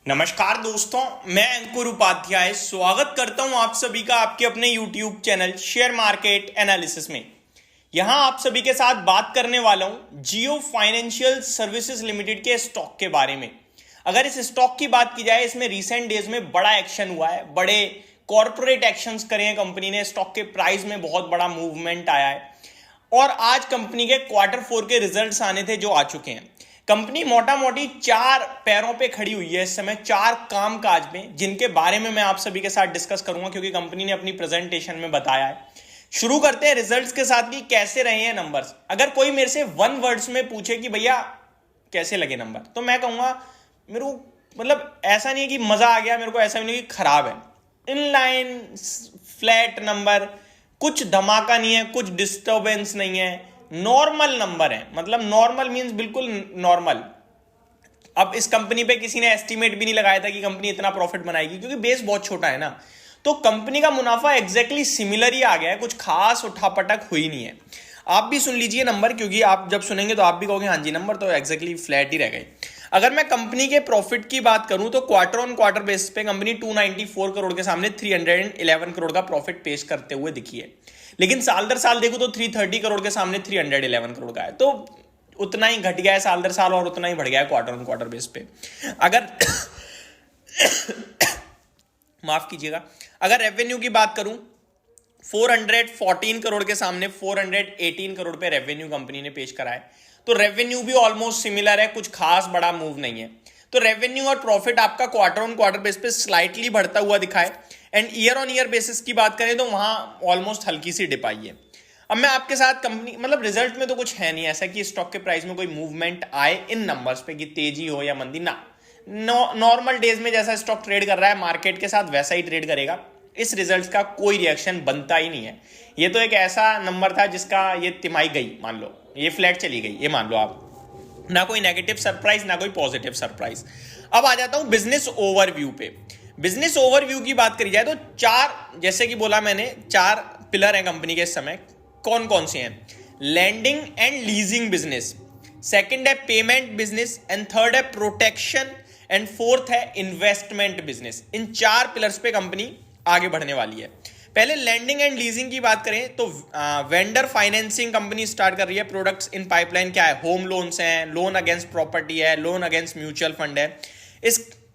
नमस्कार दोस्तों, मैं अंकुर उपाध्याय स्वागत करता हूं आप सभी का आपके अपने YouTube channel share market analysis में। यहां आप सभी के साथ बात करने वाला हूं जियो फाइनेंशियल सर्विसेज लिमिटेड के स्टॉक के बारे में। अगर इस स्टॉक की बात की जाए, इसमें रिसेंट डेज में बड़ा एक्शन हुआ है, बड़े कॉर्पोरेट एक्शंस करे हैं कंपनी ने, स्टॉक के प्राइस में बहुत बड़ा मूवमेंट आया है और आज कंपनी के Q4 के रिजल्ट्स आने थे जो आ चुके हैं। कंपनी मोटा मोटी 4 पैरों पे खड़ी हुई है इस समय, 4 काम काज में, जिनके बारे में मैं आप सभी के साथ डिस्कस करूंगा क्योंकि कंपनी ने अपनी प्रेजेंटेशन में बताया है। शुरू करते हैं रिजल्ट्स के साथ कि कैसे रहे हैं नंबर्स। अगर कोई मेरे से वन वर्ड्स में पूछे कि भैया कैसे लगे नंबर, तो मैं कहूंगा मेरे को मतलब ऐसा नहीं है कि मजा आ गया, मेरे को ऐसा भी नहीं कि खराब है। इनलाइन फ्लैट नंबर, कुछ धमाका नहीं है, कुछ डिस्टर्बेंस नहीं है, नॉर्मल नंबर है। मतलब नॉर्मल मींस बिल्कुल नॉर्मल। अब इस कंपनी पे किसी ने एस्टीमेट भी नहीं लगाया था कि कंपनी इतना प्रॉफिट बनाएगी क्योंकि बेस बहुत छोटा है ना, तो कंपनी का मुनाफा एग्जैक्टली सिमिलर ही आ गया है, कुछ खास उठापटक हुई नहीं है। आप भी सुन लीजिए नंबर, क्योंकि आप जब सुनेंगे तो आप भी कहोगे हाँ जी नंबर तो एग्जैक्टली फ्लैट ही रह गए। अगर मैं कंपनी के प्रॉफिट की बात करूं तो क्वार्टर ऑन क्वार्टर बेसिस पे कंपनी 294 करोड़ के सामने 311 करोड़ का प्रॉफिट पेश करते हुए दिखी है। लेकिन साल दर साल देखो तो 330 करोड़ के सामने 311 करोड़ का है, तो उतना ही घट गया है साल दर साल और उतना ही बढ़ गया है क्वार्टर ऑन क्वार्टर बेस पे। अगर माफ कीजिएगा, अगर रेवेन्यू की बात करूं 414 करोड़ के सामने 418 करोड़ पे रेवेन्यू कंपनी ने पेश करा है, तो रेवेन्यू भी ऑलमोस्ट सिमिलर है, कुछ खास बड़ा मूव नहीं है। तो रेवेन्यू और प्रॉफिट आपका क्वार्टर ऑन क्वार्टर बेस पे स्लाइटली बढ़ता हुआ दिखा है and year on year basis की बात करें तो वहां ऑलमोस्ट हल्की सी डिप आई है। अब मैं आपके साथ कंपनी मतलब रिजल्ट में तो कुछ है नहीं ऐसा कि स्टॉक के प्राइस में कोई मूवमेंट आए इन नंबर्स पे कि तेजी हो या मंदी ना। नॉर्मल डेज में जैसा स्टॉक ट्रेड कर रहा है मार्केट के साथ वैसा ही ट्रेड करेगा। इस रिजल्ट का कोई रिएक्शन बनता ही नहीं है। ये तो एक ऐसा नंबर था जिसका ये तिमाही गई, मान लो ये फ्लैट चली गई, ये मान लो आप, ना कोई नेगेटिव सरप्राइज ना कोई पॉजिटिव सरप्राइज। अब आ जाता हूं बिजनेस ओवरव्यू पे। बिजनेस ओवरव्यू की बात करी जाए तो 4, जैसे कि बोला मैंने, 4 पिलर हैं कंपनी के इस समय। कौन कौन से हैं? Lending and leasing business, second है पेमेंट बिजनेस एंड थर्ड है प्रोटेक्शन एंड फोर्थ है इन्वेस्टमेंट बिजनेस। इन 4 पिलर्स पे कंपनी आगे बढ़ने वाली है। पहले लैंडिंग एंड लीजिंग की बात करें तो वेंडर फाइनेंसिंग कंपनी स्टार्ट कर रही है। प्रोडक्ट्स इन पाइपलाइन क्या है? होम लोन्स हैं, लोन अगेंस्ट प्रॉपर्टी है, लोन अगेंस्ट म्यूचुअल फंड है।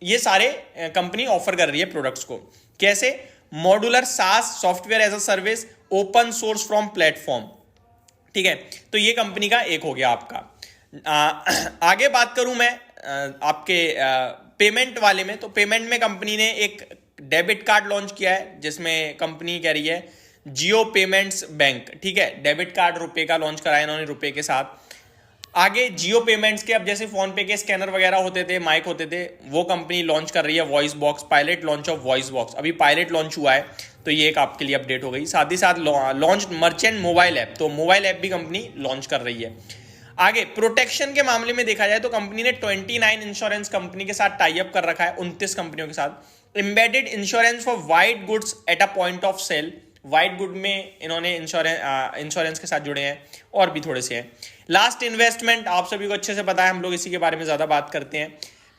ये सारे कंपनी ऑफर कर रही है प्रोडक्ट्स को। कैसे? Modular SaaS, software as a service, open source from platform. ठीक है, तो ये कंपनी का एक हो गया आपका। आगे बात करूं मैं आपके पेमेंट वाले में, तो पेमेंट में कंपनी ने एक डेबिट कार्ड लॉन्च किया है जिसमें कंपनी कह रही है जियो पेमेंट्स बैंक। ठीक है, डेबिट कार्ड रुपए का लॉन्च कराया इन्होंने रुपए के साथ। आगे जियो पेमेंट्स के, अब जैसे फोन पे के स्कैनर वगैरह होते थे, माइक होते थे, वो कंपनी लॉन्च कर रही है voice box, pilot launch of voice box. अभी पायलट लॉन्च हुआ है तो ये एक आपके लिए अपडेट हो गई। साथ ही साथ लॉन्च मर्चेंट मोबाइल ऐप, तो मोबाइल ऐप भी कंपनी लॉन्च कर रही है। आगे प्रोटेक्शन के मामले में देखा जाए तो कंपनी ने 29 इंश्योरेंस कंपनी के साथ टाई अप कर रखा है, 29 कंपनियों के साथ। Embedded insurance for white goods at a point of sale, white good में इन्होंने इंश्योरेंस के साथ जुड़े हैं, और भी थोड़े से हैं। लास्ट इन्वेस्टमेंट आप सभी को अच्छे से पता है, हम लोग इसी के बारे में ज्यादा बात करते हैं।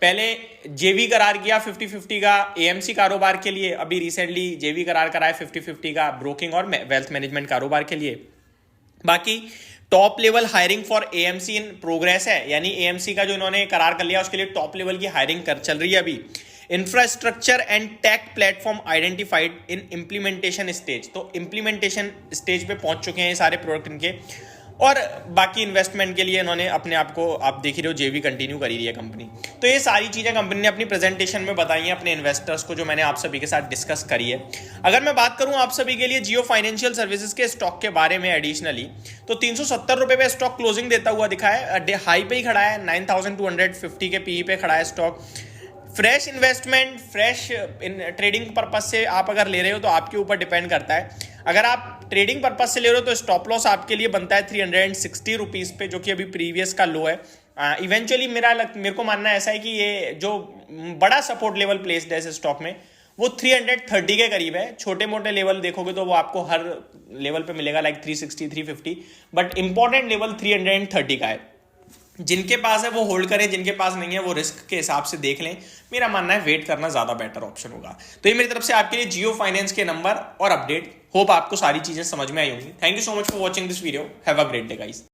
पहले जेवी करार किया 50-50 का एएमसी कारोबार के लिए, अभी रिसेंटली जेवी करार कराया 50-50 का ब्रोकिंग और वेल्थ मैनेजमेंट कारोबार के लिए। बाकी top level hiring for AMC in progress है, यानी एएमसी का जो इन्होंने करार कर लिया उसके लिए टॉप लेवल की हायरिंग चल रही है अभी। Infrastructure and take platform identified in implementation stage, तो इंप्लीमेंटेशन स्टेज पे पहुंच चुके हैं ये सारे प्रोडक्ट इनके। और बाकी इन्वेस्टमेंट के लिए इन्होंने अपने आप को, आप देख ही रहे हो, जेवी कंटिन्यू करी रही है कंपनी। तो ये सारी चीजें कंपनी ने अपनी प्रेजेंटेशन में बताई हैं अपने इन्वेस्टर्स को, जो मैंने आप सभी के साथ डिस्कस करी है। अगर मैं बात करूं आप सभी के लिए जियो फाइनेंशियल सर्विसेज के स्टॉक के बारे में एडिशनली, तो 370 रुपए पे स्टॉक क्लोजिंग देता हुआ दिखा है, हाई पे ही खड़ा है, 9250 के पीई पे खड़ा है stock. Fresh investment, fresh in trading purpose से आप अगर ले रहे हो तो आपके ऊपर डिपेंड करता है। अगर आप ट्रेडिंग पर्पज से ले रहे हो तो स्टॉप लॉस आपके लिए बनता है 360 रुपीज पे, जो कि अभी प्रीवियस का लो है। इवेंचुअली मेरे को मानना ऐसा है कि ये जो बड़ा सपोर्ट लेवल प्लेस्ड है इस स्टॉक में वो 330 के करीब है। छोटे मोटे लेवल देखोगे तो वो आपको हर लेवल पे मिलेगा, लाइक 360 350, बट इंपॉर्टेंट लेवल 330 का है। जिनके पास है वो होल्ड करें, जिनके पास नहीं है वो रिस्क के हिसाब से देख लें। मेरा मानना है वेट करना ज्यादा बेटर ऑप्शन होगा। तो ये मेरी तरफ से आपके लिए जियो फाइनेंस के नंबर और अपडेट। होप आपको सारी चीजें समझ में आई होंगी। Thank you so much for watching this video. Have a great day guys.